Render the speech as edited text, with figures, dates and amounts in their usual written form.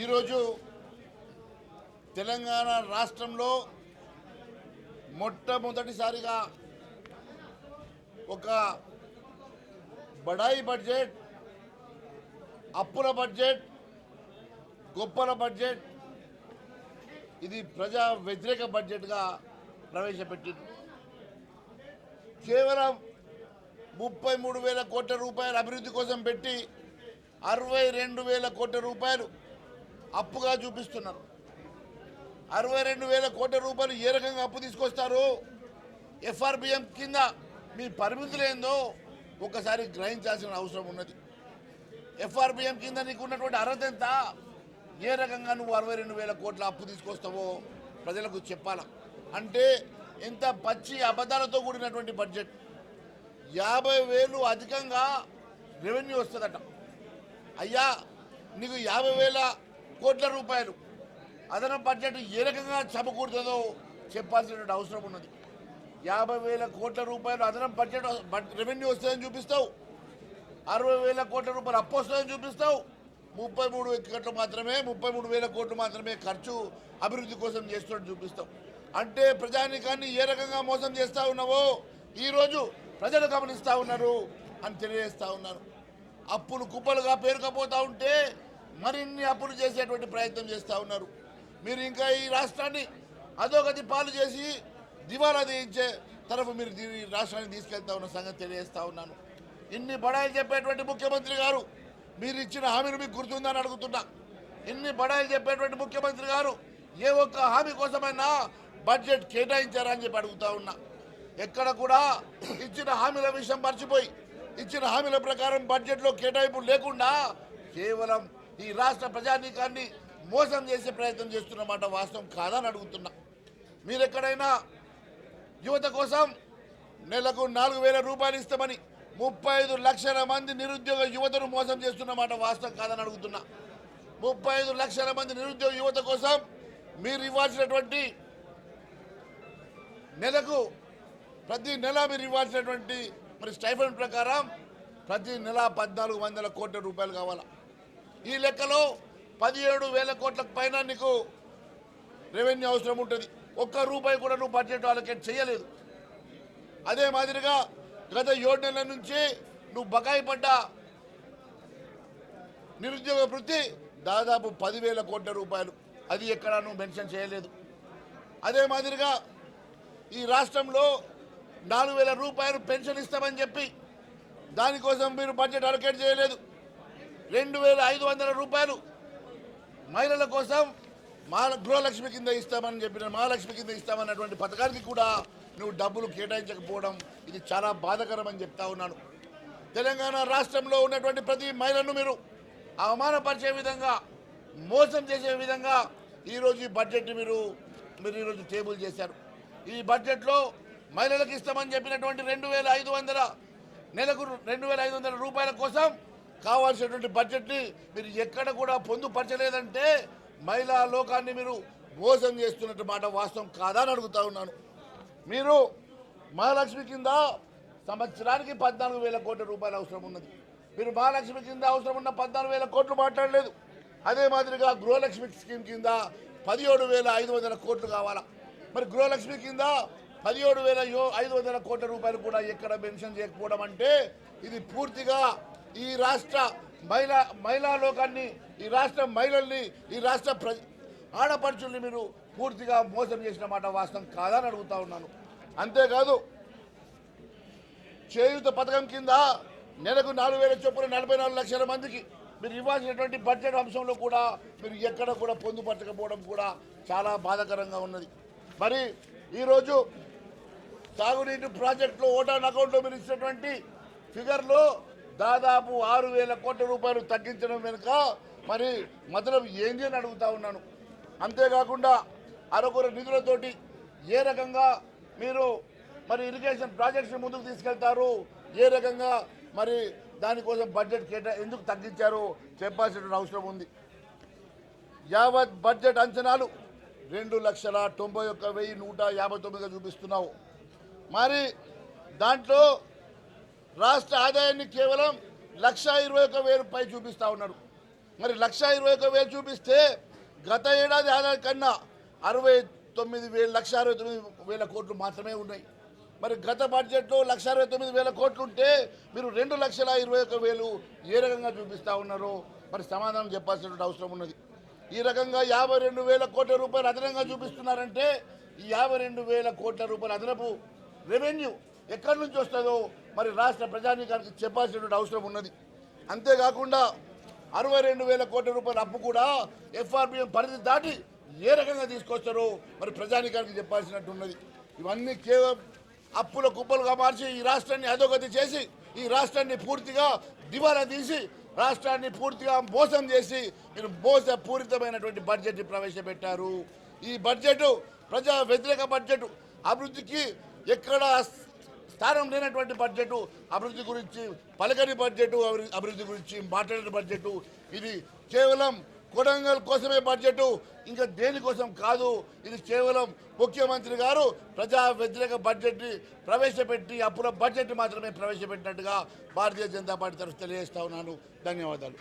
ఈరోజు తెలంగాణ రాష్ట్రంలో మొట్టమొదటిసారిగా ఒక బడాయి బడ్జెట్, అప్పుల బడ్జెట్, గొప్పల బడ్జెట్, ఇది ప్రజా వ్యతిరేక బడ్జెట్గా ప్రవేశపెట్టింది. కేవలం 33,000 కోట్ల రూపాయల అభివృద్ధి కోసం పెట్టి 62,000 కోట్ల రూపాయలు అప్పుగా చూపిస్తున్నారు. 62,000 కోట్ల రూపాయలు ఏ రకంగా అప్పు తీసుకొస్తారు? ఎఫ్ఆర్బిఎం కింద మీ పరిమితులు ఏందో ఒకసారి గ్రహించాల్సిన అవసరం ఉన్నది. ఎఫ్ఆర్బిఎం కింద నీకు ఉన్నటువంటి అర్హత ఎంత? ఏ రకంగా నువ్వు 62,000 కోట్ల అప్పు తీసుకొస్తావో ప్రజలకు చెప్పాలా. అంటే ఎంత పచ్చి అబద్ధాలతో కూడినటువంటి బడ్జెట్. 50,000 అధికంగా రెవెన్యూ వస్తుందట. అయ్యా, నీకు 50,000 కోట్ల రూపాయలు అదనపు బడ్జెట్ ఏ రకంగా సమకూరుతుందో చెప్పాల్సిన అవసరం ఉన్నది. 50,000 కోట్ల రూపాయలు అదనపు బడ్జెట్ రెవెన్యూ వస్తుందని చూపిస్తావు, 60,000 కోట్ల రూపాయలు అప్పు వస్తుందని చూపిస్తావు, 33,000 కోట్లు మాత్రమే ఖర్చు అభివృద్ధి కోసం చేస్తున్నట్టు చూపిస్తావు. అంటే ప్రజానీకాన్ని ఏ రకంగా మోసం చేస్తూ ఉన్నావో ఈరోజు ప్రజలు గమనిస్తూ ఉన్నారు అని తెలియజేస్తూ ఉన్నారు. అప్పులు కుప్పలుగా పేరుకపోతూ ఉంటే మరిన్ని అప్పులు చేసేటువంటి ప్రయత్నం చేస్తూ ఉన్నారు. మీరు ఇంకా ఈ రాష్ట్రాన్ని అధోగతి పాలు చేసి దివాలా తీయించే తరఫు మీరు ఈ రాష్ట్రాన్ని తీసుకెళ్తా ఉన్న సంగతి తెలియజేస్తూ ఉన్నాను. ఇన్ని బడాయిలు చెప్పేటువంటి ముఖ్యమంత్రి గారు మీరు ఇచ్చిన హామీలు మీకు గుర్తుందని అడుగుతున్నా. ఇన్ని బడాయిలు చెప్పేటువంటి ముఖ్యమంత్రి గారు ఏ ఒక్క హామీ కోసమైనా బడ్జెట్ కేటాయించారా అని చెప్పి అడుగుతా ఉన్నా. ఎక్కడ కూడా ఇచ్చిన హామీల విషయం మర్చిపోయి ఇచ్చిన హామీల ప్రకారం బడ్జెట్లో కేటాయింపులు లేకుండా కేవలం ఈ రాష్ట్ర ప్రజానీకాన్ని మోసం చేసే ప్రయత్నం చేస్తున్నమాట వాస్తవం కాదని అడుగుతున్నా. మీరు ఎక్కడైనా యువత కోసం నెలకు 4,000 రూపాయలు ఇస్తామని 35 లక్షల మంది నిరుద్యోగ యువతను మోసం చేస్తున్నమాట వాస్తవం కాదని అడుగుతున్నా. 35 లక్షల మంది నిరుద్యోగ యువత కోసం మీరు ఇవ్వాల్సినటువంటి నెలకు ప్రతి నెల మీరు ఇవ్వాల్సినటువంటి మరి స్టైఫండ్ ప్రకారం ప్రతి నెల 1,400 కోట్ల రూపాయలు కావాలా. ఈ లెక్కలో 17,000 కోట్లకు పైన నీకు రెవెన్యూ అవసరం ఉంటుంది. ఒక్క రూపాయి కూడా నువ్వు బడ్జెట్ అలొకేట్ చేయలేదు. అదే మాదిరిగా గత 7 నెలల నుంచి నువ్వు బకాయి పడ్డ నిరుద్యోగ వృత్తి దాదాపు 10,000 కోట్ల రూపాయలు, అది ఎక్కడా నువ్వు మెన్షన్ చేయలేదు. అదే మాదిరిగా ఈ రాష్ట్రంలో 4,000 రూపాయలు పెన్షన్ ఇస్తామని చెప్పి దానికోసం మీరు బడ్జెట్ అలొకేట్ చేయలేదు. 2,500 రూపాయలు మహిళల కోసం గృహలక్ష్మి కింద ఇస్తామని చెప్పిన మహాలక్ష్మి కింద ఇస్తామన్నటువంటి పథకానికి కూడా నువ్వు డబ్బులు కేటాయించకపోవడం ఇది చాలా బాధాకరమని చెప్తా ఉన్నాను. తెలంగాణ రాష్ట్రంలో ఉన్నటువంటి ప్రతి మహిళను మీరు అవమానపరిచే విధంగా, మోసం చేసే విధంగా ఈరోజు ఈ బడ్జెట్ మీరు ఈరోజు టేబుల్ చేశారు. ఈ బడ్జెట్లో మహిళలకు ఇస్తామని చెప్పినటువంటి 2,500 నెలకు 2,500 రూపాయల కోసం కావాల్సినటువంటి బడ్జెట్ని మీరు ఎక్కడ కూడా పొందుపరచలేదంటే మహిళా లోకాన్ని మీరు మోసం చేస్తున్నట్టు మాట వాస్తవం కాదా అని అడుగుతా ఉన్నాను. మీరు మహాలక్ష్మి కింద సంవత్సరానికి 14,000 కోట్ల రూపాయలు అవసరం ఉన్నది. మీరు మహాలక్ష్మి కింద అవసరం ఉన్న 14,000 కోట్లు మాట్లాడలేదు. అదే మాదిరిగా గృహలక్ష్మి స్కీమ్ కింద 17,500 కోట్లు కావాలా. మరి గృహలక్ష్మి కింద 17,500 కోట్ల రూపాయలు కూడా ఎక్కడ మెన్షన్ చేయకపోవడం అంటే ఇది పూర్తిగా ఈ రాష్ట్ర మహిళా లోకాన్ని, ఈ రాష్ట్ర మహిళల్ని, ఈ రాష్ట్ర ఆడపడుచుల్ని మీరు పూర్తిగా మోసం చేసిన మాట వాస్తవం కాదని అడుగుతా ఉన్నాను. అంతేకాదు, చేయూత పథకం కింద నెలకు 4,000 చొప్పున 44 లక్షల మందికి మీరు ఇవ్వాల్సినటువంటి బడ్జెట్ అంశంలో కూడా మీరు ఎక్కడ కూడా పొందుపరచకపోవడం కూడా చాలా బాధాకరంగా ఉన్నది. మరి ఈరోజు తాగునీటి ప్రాజెక్టులో ఓటాన్ అకౌంట్లో మీరు ఇచ్చినటువంటి ఫిగర్లో దాదాపు 6,000 కోట్ల రూపాయలు తగ్గించడం వెనుక మరి మతలబు ఏంది అని అడుగుతా ఉన్నాను. అంతేకాకుండా అరకొర నిధులతోటి ఏ రకంగా మీరు మరి ఇరిగేషన్ ప్రాజెక్ట్స్ ముందుకు తీసుకెళ్తారు, ఏ రకంగా మరి దానికోసం బడ్జెట్ ఎందుకు తగ్గించారో చెప్పాల్సిన అవసరం ఉంది. యావత్ బడ్జెట్ అంచనాలు 2,91,159గా చూపిస్తున్నావు. మరి దాంట్లో రాష్ట్ర ఆదాయాన్ని కేవలం 1,21,000 పై చూపిస్తూ ఉన్నారు. మరి 1,21,000 చూపిస్తే గత ఏడాది ఆదాయం కన్నా 1,69,000 కోట్లు మాత్రమే ఉన్నాయి. మరి గత బడ్జెట్లో 1,69,000 కోట్లు ఉంటే మీరు 2,21,000 ఏ రకంగా చూపిస్తూ ఉన్నారో మరి సమాధానం చెప్పాల్సినటువంటి అవసరం ఉన్నది. ఈ రకంగా 52,000 కోట్ల రూపాయలు అదనంగా చూపిస్తున్నారంటే ఈ 52,000 కోట్ల రూపాయల అదనపు రెవెన్యూ ఎక్కడి నుంచి వస్తుందో మరి రాష్ట్ర ప్రజానీకానికి చెప్పాల్సినటువంటి అవసరం ఉన్నది. అంతేకాకుండా 62,000 కోట్ల రూపాయల అప్పు కూడా ఎఫ్ఆర్బిఎం పరిధి దాటి ఏ రకంగా తీసుకొస్తారో మరి ప్రజానీకానికి చెప్పాల్సినట్టు ఉన్నది. ఇవన్నీ కేవలం అప్పుల కుప్పలుగా మార్చి ఈ రాష్ట్రాన్ని అధోగతి చేసి ఈ రాష్ట్రాన్ని పూర్తిగా దివాలా తీసి రాష్ట్రాన్ని పూర్తిగా మోసం చేసి మీరు మోసపూరితమైనటువంటి బడ్జెట్ ప్రవేశపెట్టారు. ఈ బడ్జెట్ ప్రజా వ్యతిరేక బడ్జెట్, అభివృద్ధికి ఎక్కడ స్థానం లేనటువంటి బడ్జెట్, అభివృద్ధి గురించి పలకని బడ్జెట్, అభివృద్ధి గురించి మాట్లాడిన బడ్జెట్. ఇది కేవలం కొడంగల్ కోసమే బడ్జెట్, ఇంకా దేనికోసం కాదు. ఇది కేవలం ముఖ్యమంత్రి గారు ప్రజా వ్యతిరేక బడ్జెట్ని ప్రవేశపెట్టి అప్పుల బడ్జెట్ మాత్రమే ప్రవేశపెట్టినట్టుగా భారతీయ జనతా పార్టీ తరఫు తెలియజేస్తా ఉన్నాను. ధన్యవాదాలు.